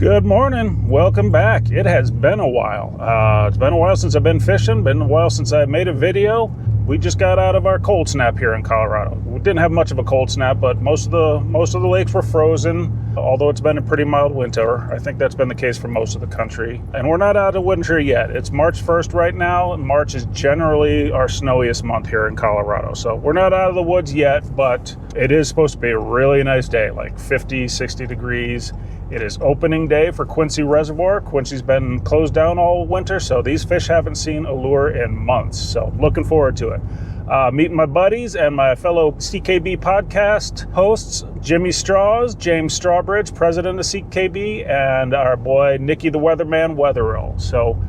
Good morning. Welcome back. It has been a while. It's been a while since I've been fishing. Been a while since I made a video. We just got out of our cold snap here in Colorado. We didn't have much of a cold snap, but most of the lakes were frozen. Although it's been a pretty mild winter, I think that's been the case for most of the country. And we're not out of winter yet. It's March 1st right now, and March is generally our snowiest month here in Colorado. So we're not out of the woods yet, but it is supposed to be a really nice day, like 50, 60 degrees. It is opening day for Quincy Reservoir. Quincy's been closed down all winter, so these fish haven't seen a lure in months. So looking forward to it. Meeting my buddies and my fellow CKB podcast hosts, Jimmy Straws, James Strawbridge, president of CKB, and our boy Nicky the Weatherman Wetherill. So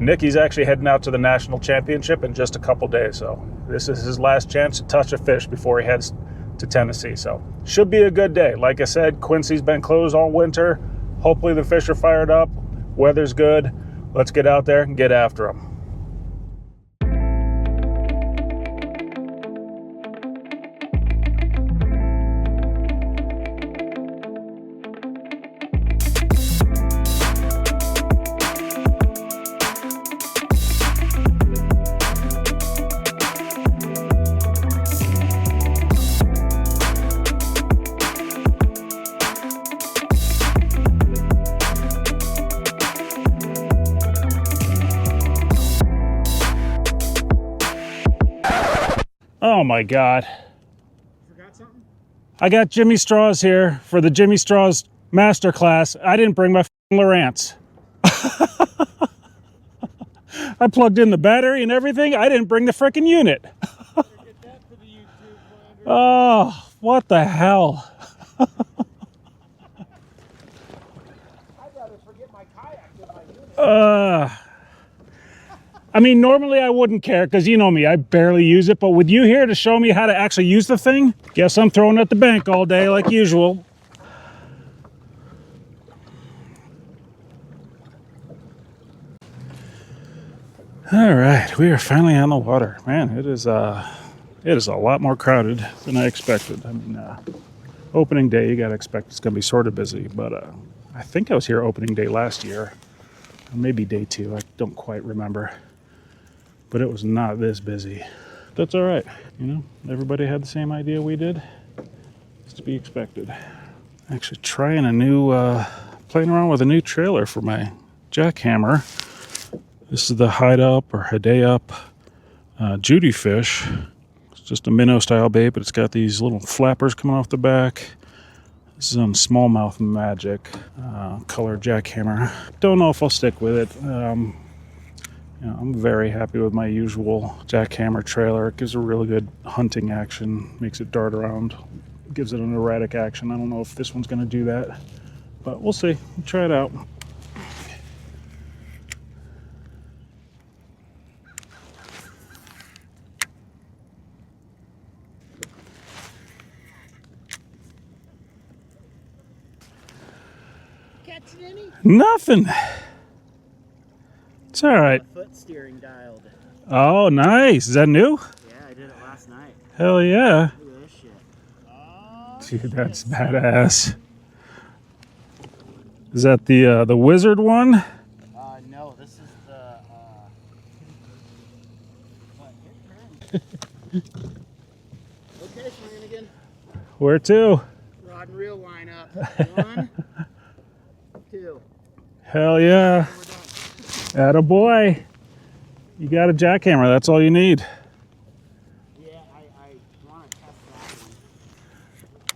Nicky's actually heading out to the national championship in just a couple days. So this is his last chance to touch a fish before he heads to Tennessee. So should be a good day. Like I said, Quincy's been closed all winter. Hopefully the fish are fired up. Weather's good. Let's get out there and get after them. Oh my God. Forgot something? I got Jimmy Straws here for the Jimmy Straws Masterclass. I didn't bring my Lowrance. I plugged in the battery and everything. I didn't bring the frickin' unit. Get that for the YouTube, Oh, what the hell? I'd rather forget my kayak than my unit. I mean, normally I wouldn't care because you know me, I barely use it. But with you here to show me how to actually use the thing, guess I'm throwing it at the bank all day like usual. All right, we are finally on the water. Man, it is a lot more crowded than I expected. I mean, opening day, you got to expect it's going to be sort of busy. But I think I was here opening day last year. Or maybe day 2, I don't quite remember. But it was not this busy. That's all right. You know, everybody had the same idea we did. It's to be expected. Actually trying a new, playing around with a new trailer for my jackhammer. This is the Hide Up or Hide Up Judy fish. It's just a minnow style bait, but it's got these little flappers coming off the back. This is on Smallmouth Magic color jackhammer. Don't know if I'll stick with it. You know, I'm very happy with my usual jackhammer trailer. It gives a really good hunting action, makes it dart around, gives it an erratic action. I don't know if this one's going to do that, but we'll see. We'll try it out. Catching any? Nothing. It's all right. Foot steering dialed. Oh, nice. Is that new? Yeah, I did it last night. Hell yeah. Look at this shit. Oh, Dude, that's badass. Is that the wizard one? No, this is the, Okay, Flanagan. Where to? Rod and reel line up. 1, 2. Hell yeah. We're done. Attaboy. You got a jackhammer. That's all you need. Yeah, I want to test that one.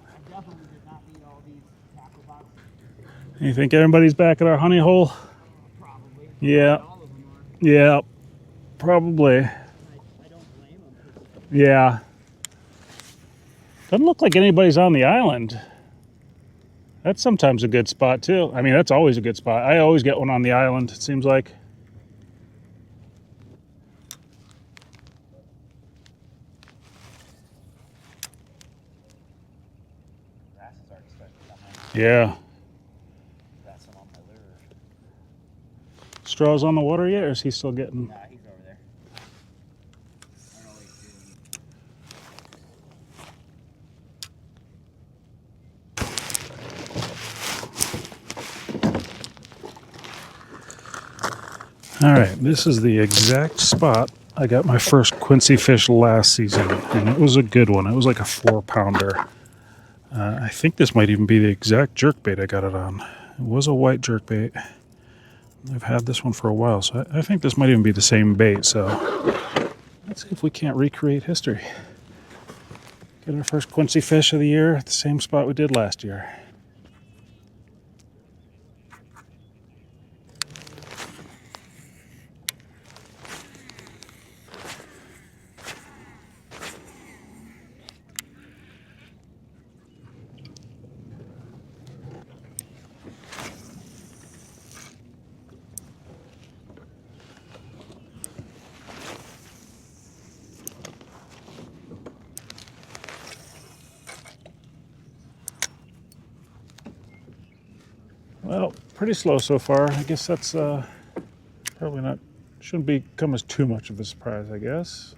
I definitely did not need all these tackle boxes. You think everybody's back at our honey hole? Probably. Yeah. All of them are. Yeah. Probably. I don't blame them. Yeah. Doesn't look like anybody's on the island. That's sometimes a good spot too. I mean, that's always a good spot. I always get one on the island, it seems like. Yeah. Straws on the water yet, or is he still getting? Nah, he's over there. I don't know what he's doing. All right, this is the exact spot I got my first Quincy fish last season, and it was a good one. It was like a 4-pounder. I think this might even be the exact jerkbait I got it on. It was a white jerkbait. I've had this one for a while, so I think this might even be the same bait. So let's see if we can't recreate history. Get our first Quincy fish of the year at the same spot we did last year. Well, pretty slow so far. I guess that's probably not, shouldn't become as too much of a surprise, I guess.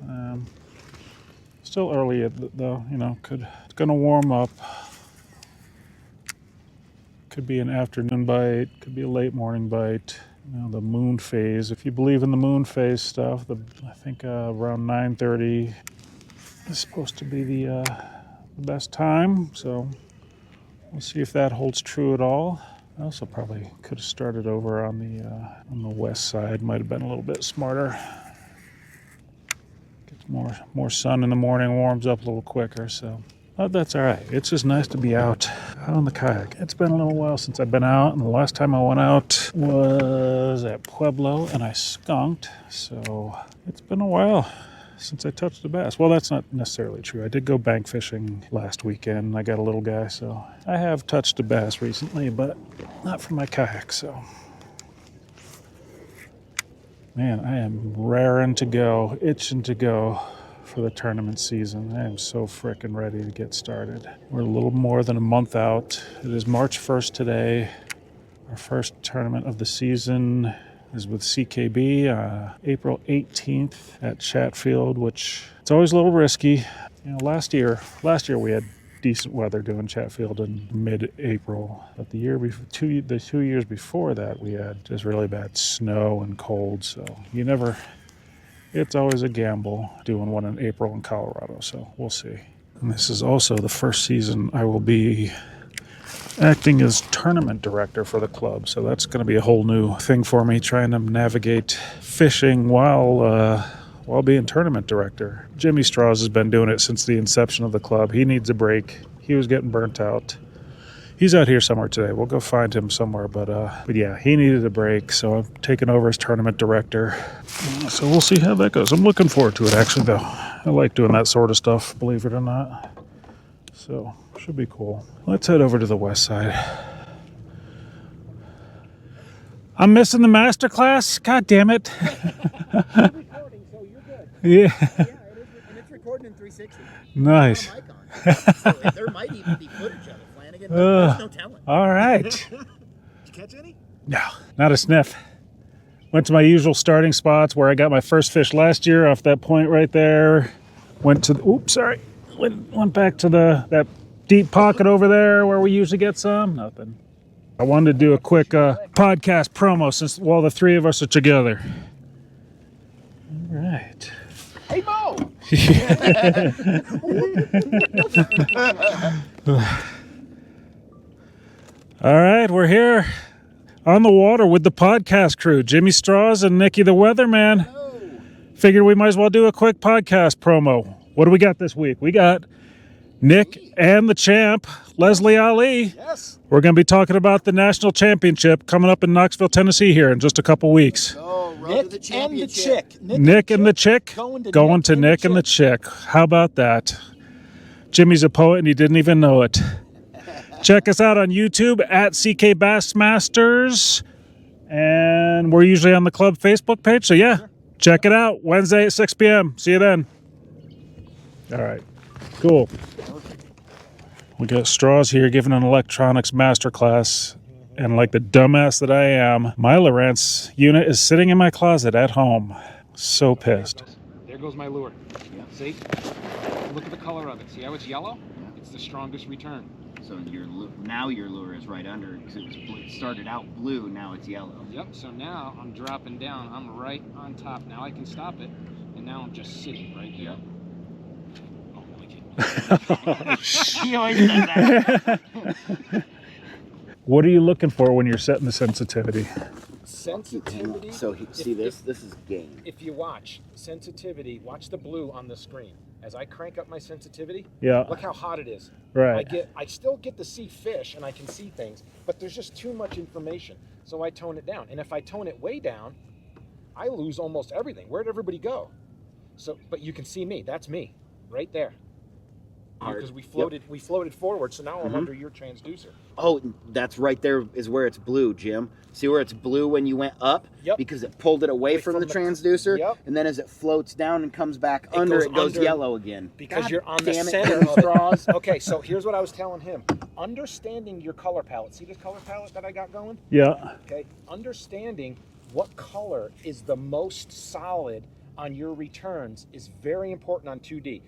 Still early though, you know, it's gonna warm up. Could be an afternoon bite, could be a late morning bite. You know, the moon phase, if you believe in the moon phase stuff, I think around 9:30 is supposed to be the best time. So we'll see if that holds true at all. I also probably could have started over on the west side. Might have been a little bit smarter. Gets more sun in the morning, warms up a little quicker. So, but that's all right. It's just nice to be out on the kayak. It's been a little while since I've been out, and the last time I went out was at Pueblo, and I skunked. So it's been a while since I touched a bass. Well, that's not necessarily true. I did go bank fishing last weekend. I got a little guy, so I have touched a bass recently, but not for my kayak. So, man, I am raring to go, itching to go for the tournament season. I am so frickin' ready to get started. We're a little more than a month out. It is March 1st today. Our first tournament of the season is with CKB, April 18th at Chatfield, which it's always a little risky. You know, last year we had decent weather doing Chatfield in mid-April, but the two years before that we had just really bad snow and cold. So it's always a gamble doing one in April in Colorado. So we'll see. And this is also the first season I will be acting as tournament director for the club, so that's going to be a whole new thing for me, trying to navigate fishing while being tournament director. Jimmy Straws has been doing it since the inception of the club. He needs a break. He was getting burnt out. He's out here somewhere today. We'll go find him somewhere, but yeah, he needed a break, so I'm taking over as tournament director. So we'll see how that goes. I'm looking forward to it, actually, though. I like doing that sort of stuff, believe it or not. So should be cool. Let's head over to the west side. I'm missing the master class. God damn it. I'm recording, so you're good. Yeah. Yeah, it is, and it's recording in 360. Nice. Mic on. So there might even be footage of it, Flanagan. There's no telling. All right. Did you catch any? No, not a sniff. Went to my usual starting spots where I got my first fish last year off that point right there. Went back to that deep pocket over there where we usually get some. Nothing. I wanted to do a quick podcast promo since the three of us are together. All right. Hey, Mo! All right, we're here on the water with the podcast crew, Jimmy Straws and Nicky the Weatherman. Hello. Figured we might as well do a quick podcast promo. What do we got this week? We got Nick and the champ, Leslie Ali. Yes. We're going to be talking about the national championship coming up in Knoxville, Tennessee here in just a couple weeks. Oh, Nick the and the championship. chick. Nick and the chick going to Nick and the chick. How about that? Jimmy's a poet and he didn't even know it. Check us out on YouTube at CK Bassmasters. And we're usually on the club Facebook page. So yeah, check it out. Wednesday at 6 p.m. See you then. All right. Cool. We got Straws here giving an electronics masterclass. And like the dumbass that I am, my Lowrance unit is sitting in my closet at home. So pissed. There goes my lure. See? Look at the color of it. See how it's yellow? It's the strongest return. So now your lure is right under because it started out blue, now it's yellow. Yep, so now I'm dropping down. I'm right on top. Now I can stop it, and now I'm just sitting right here. Yep. He always does that. What are you looking for when you're setting the sensitivity? Sensitivity. So see this? This is game. If you watch sensitivity, watch the blue on the screen. As I crank up my sensitivity, Yeah. look how hot it is. Right. I still get to see fish and I can see things, but there's just too much information. So I tone it down. And if I tone it way down, I lose almost everything. Where'd everybody go? So, but you can see me. That's me, right there. Because we floated forward, so now I'm under your transducer. Oh, that's right there is where it's blue, Jim. See where it's blue when you went up? Yep. Because it pulled it away from the transducer? Yep. And then as it floats down and comes back under, it goes yellow again. Because God you're on the damn it, center Jim of it. straws. Okay, so here's what I was telling him. Understanding your color palette. See this color palette that I got going? Yeah. Okay. Understanding what color is the most solid on your returns is very important on 2D.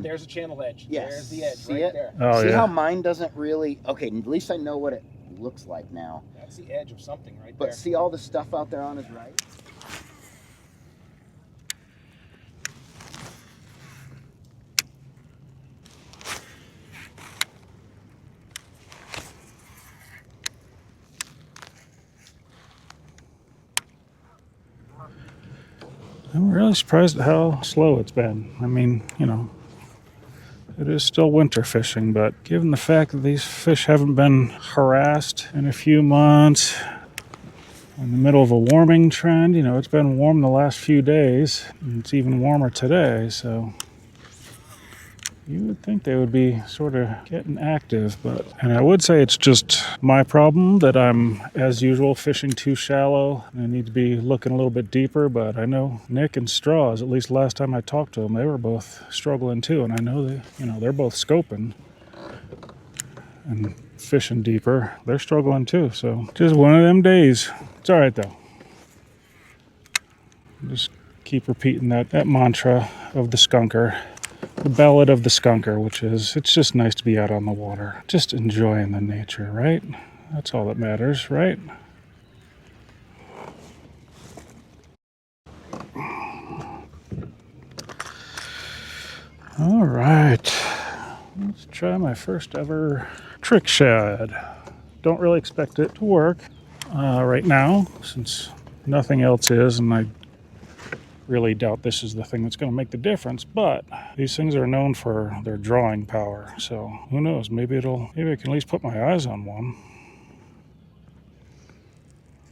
There's a channel edge. Yes. There's the edge See right it? there. Oh, See yeah. how mine doesn't really... Okay, at least I know what it looks like now. That's the edge of something right But there. see all the stuff out there on his right? I'm really surprised at how slow it's been. I mean, you know, it is still winter fishing, but given the fact that these fish haven't been harassed in a few months, in the middle of a warming trend, you know, it's been warm the last few days, and it's even warmer today, so you would think they would be sort of getting active, and I would say it's just my problem that I'm, as usual, fishing too shallow. I need to be looking a little bit deeper, but I know Nick and Straws, at least last time I talked to them, they were both struggling too, and I know they're both scoping and fishing deeper. They're struggling too, so just one of them days. It's all right though. Just keep repeating that mantra of the skunker. The ballad of the skunker, which is, it's just nice to be out on the water, just enjoying the nature, right? That's all that matters, right? All right, let's try my first ever trick shad. Don't really expect it to work right now, since nothing else is, and I really doubt this is the thing that's going to make the difference, but these things are known for their drawing power, so who knows, maybe I can at least put my eyes on one.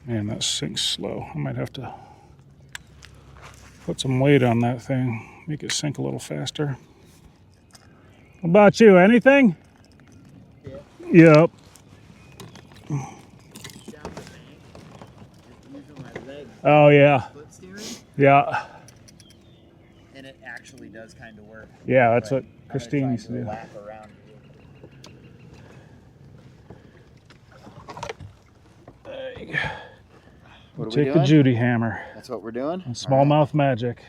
Man, that sinks slow. I might have to put some weight on that thing, make it sink a little faster. What about you, anything? Yeah. Yep. Oh yeah. Foot steering? Yeah. And it actually does kind of work. Yeah, that's But what Christine used to do. Lap around There you go. What are we Take the doing? Judy hammer. That's what we're doing? Smallmouth magic.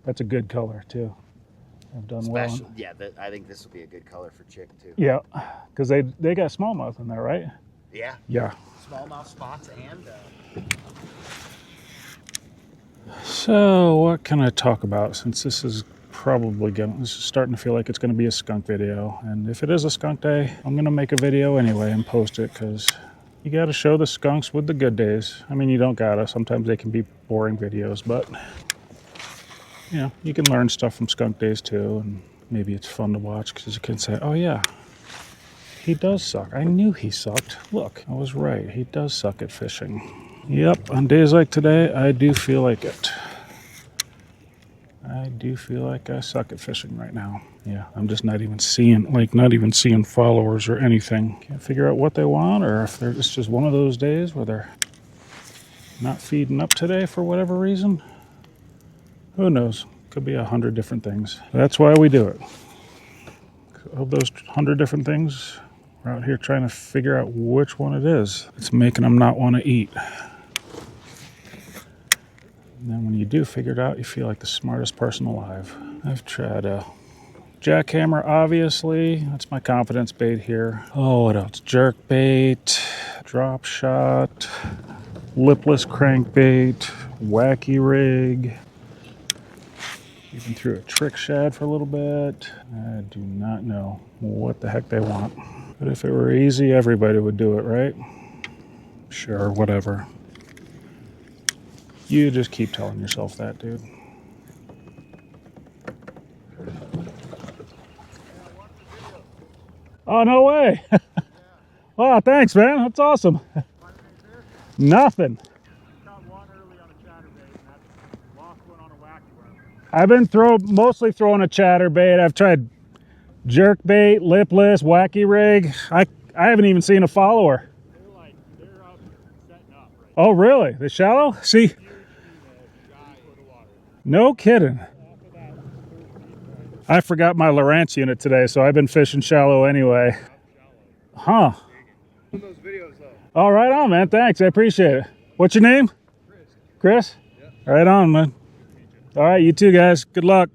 That's a good color too. I've done well. Special, yeah, I think this will be a good color for chick too. Yeah, because they got smallmouth in there, right? Yeah. Yeah. Smallmouth spots and... So what can I talk about, since this is starting to feel like it's going to be a skunk video, and if it is a skunk day, I'm going to make a video anyway and post it, because you got to show the skunks with the good days. I mean, you don't gotta. Sometimes they can be boring videos, but you know, you can learn stuff from skunk days too, and maybe it's fun to watch because you can say, oh yeah, he does suck. I knew he sucked. Look, I was right. He does suck at fishing. Yep, on days like today, I do feel like it. I do feel like I suck at fishing right now. Yeah, I'm just not even seeing followers or anything. Can't figure out what they want, or if it's just one of those days where they're not feeding up today for whatever reason. Who knows? Could be 100 different things. That's why we do it. Of those 100 different things, we're out here trying to figure out which one it is. It's making them not want to eat. And then when you do figure it out, you feel like the smartest person alive. I've tried Jackhammer, obviously. That's my confidence bait here. Oh, what else? Jerk bait, drop shot, lipless crankbait, wacky rig. Even threw a trick shad for a little bit. I do not know what the heck they want. But if it were easy, everybody would do it, right? Sure, whatever. You just keep telling yourself that, dude. Oh, no way. Wow, thanks, man. That's awesome. Nothing. Caught one early on a chatterbait, and that's lost one on a wacky worm. I've been mostly throwing a chatterbait. I've tried jerk bait, lipless, wacky rig. I haven't even seen a follower. They're up setting up right Oh, really? They shallow? See? huge in the shy of the water. No kidding. Off of that 30 feet right, I forgot my Lowrance unit today, so I've been fishing shallow anyway. shallow. Huh. One of those videos though. All right on, man. Thanks. I appreciate it. What's your name? Chris? Yeah. Right on, man. All right, you too, guys. Good luck.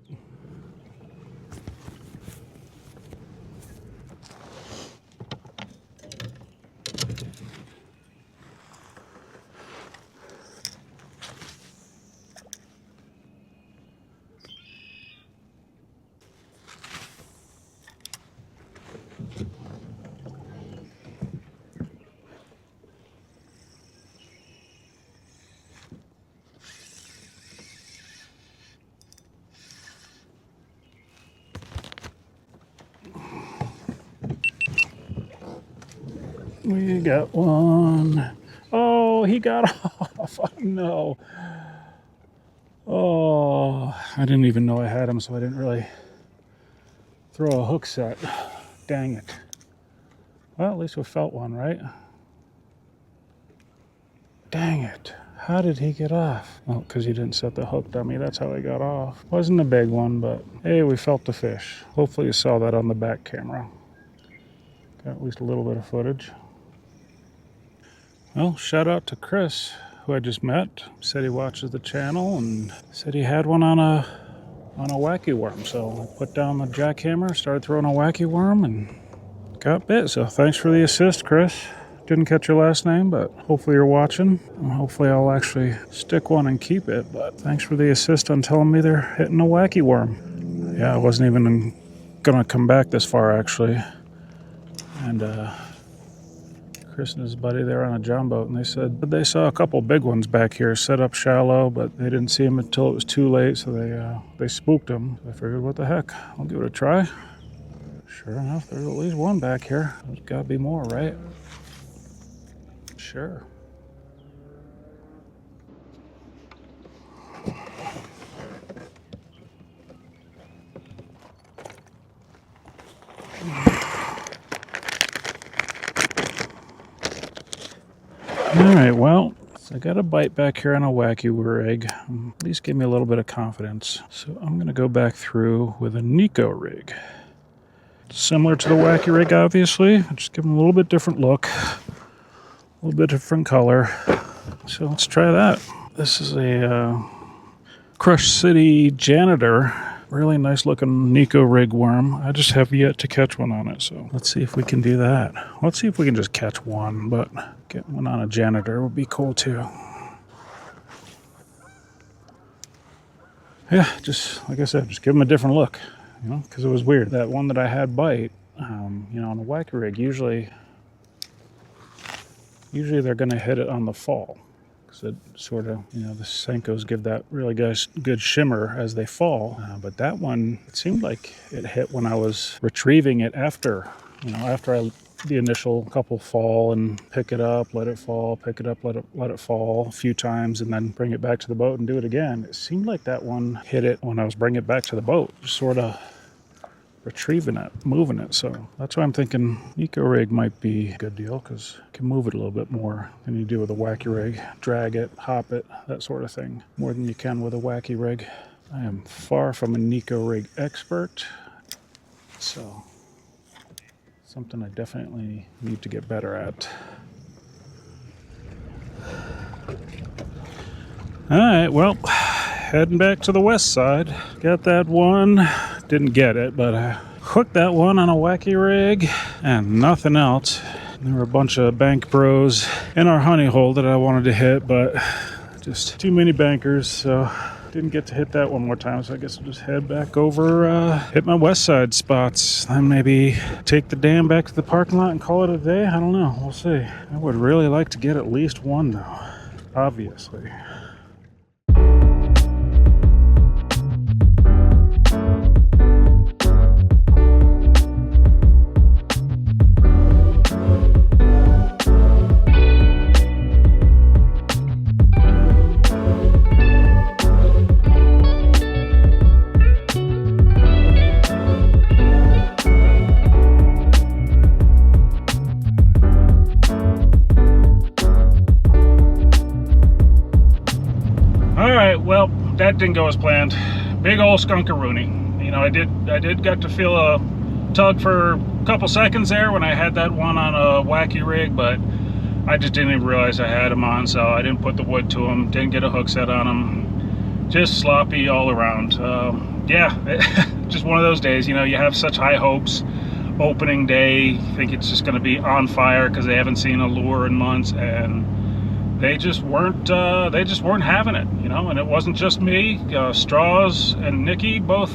We got one. Oh, he got off. Oh, no. Oh, I didn't even know I had him, so I didn't really throw a hook set. Dang it. Well, at least we felt one, right? Dang it. How did he get off? Oh, because he didn't set the hook dummy. That's how he got off. Wasn't a big one, but hey, we felt the fish. Hopefully you saw that on the back camera. Got at least a little bit of footage. Well, shout out to Chris, who I just met. Said he watches the channel and said he had one on a wacky worm. So I put down the jackhammer, started throwing a wacky worm, and got bit. So thanks for the assist, Chris. Didn't catch your last name, but hopefully you're watching. And hopefully I'll actually stick one and keep it. But thanks for the assist on telling me they're hitting a wacky worm. Yeah, I wasn't even gonna come back this far, actually. And Chris and his buddy, they were on a john boat, and they said they saw a couple big ones back here set up shallow, but they didn't see them until it was too late, so they spooked them. I figured, what the heck, I'll give it a try. Sure enough, there's at least one back here. There's gotta be more, right? Sure. All right, well, I got a bite back here on a wacky rig. At least gave me a little bit of confidence. So I'm going to go back through with a Nico rig. Similar to the wacky rig, obviously. Just give them a little bit different look. A little bit different color. So let's try that. This is a Crush City Janitor. Really nice looking Nico rig worm. I just have yet to catch one on it, so let's see if we can do that. Let's see if we can just catch one, but get one on a Janitor would be cool too. Yeah, just like I said, just give them a different look, you know, because it was weird. That one that I had bite, you know, on a wacky rig, usually they're going to hit it on the fall. It sort of, you know, the Senkos give that really good shimmer as they fall. But that one, it seemed like it hit when I was retrieving it after the initial couple fall and pick it up, let it fall, pick it up, let it fall a few times, and then bring it back to the boat and do it again. It seemed like that one hit it when I was bringing it back to the boat, just sort of retrieving it, moving it. So that's why I'm thinking Nico rig might be a good deal, because you can move it a little bit more than you do with a wacky rig. Drag it, hop it, that sort of thing, more than you can with a wacky rig. I am far from a Nico rig expert, so something I definitely need to get better at. All right, well, heading back to the west side. Got that one. didn't get it, but I hooked that one on a wacky rig and nothing else. There were a bunch of bank bros in our honey hole that I wanted to hit, but just too many bankers, so didn't get to hit that one more time. So I guess I'll just head back over, hit my west side spots, then maybe take the dam back to the parking lot and call it a day. I don't know, we'll see. I would really like to get at least one though, obviously. Well, that didn't go as planned. Big old skunkaroonie. You know, I did get to feel a tug for a couple seconds there when I had that one on a wacky rig, but I just didn't even realize I had him on, so I didn't put the wood to him, didn't get a hook set on him. Just sloppy all around. Yeah, just one of those days, you know, you have such high hopes. Opening day, think it's just going to be on fire because they haven't seen a lure in months, and they just weren't having it, you know. And it wasn't just me. Straws and Nikki both.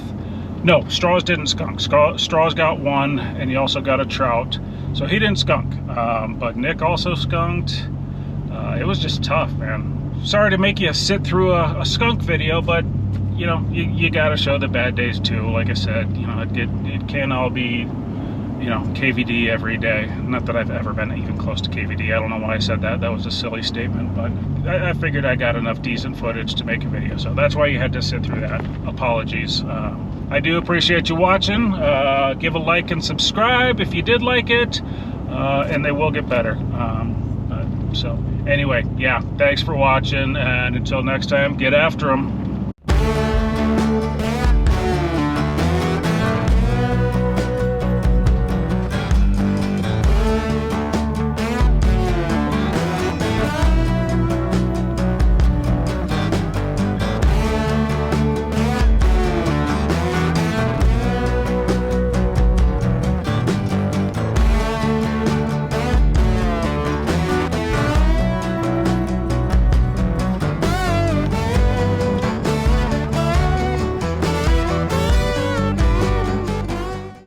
No, Straws didn't skunk. Straws got one, and he also got a trout, so he didn't skunk. But Nick also skunked. It was just tough, man. Sorry to make you sit through a skunk video, but you know, you got to show the bad days too. Like I said, you know, it can't all be, you know, KVD every day. Not that I've ever been even close to KVD. I don't know why I said that. That was a silly statement, but I figured I got enough decent footage to make a video, so that's why you had to sit through that. Apologies. I do appreciate you watching. Give a like and subscribe if you did like it, and they will get better. So anyway, yeah, thanks for watching, and until next time, get after them.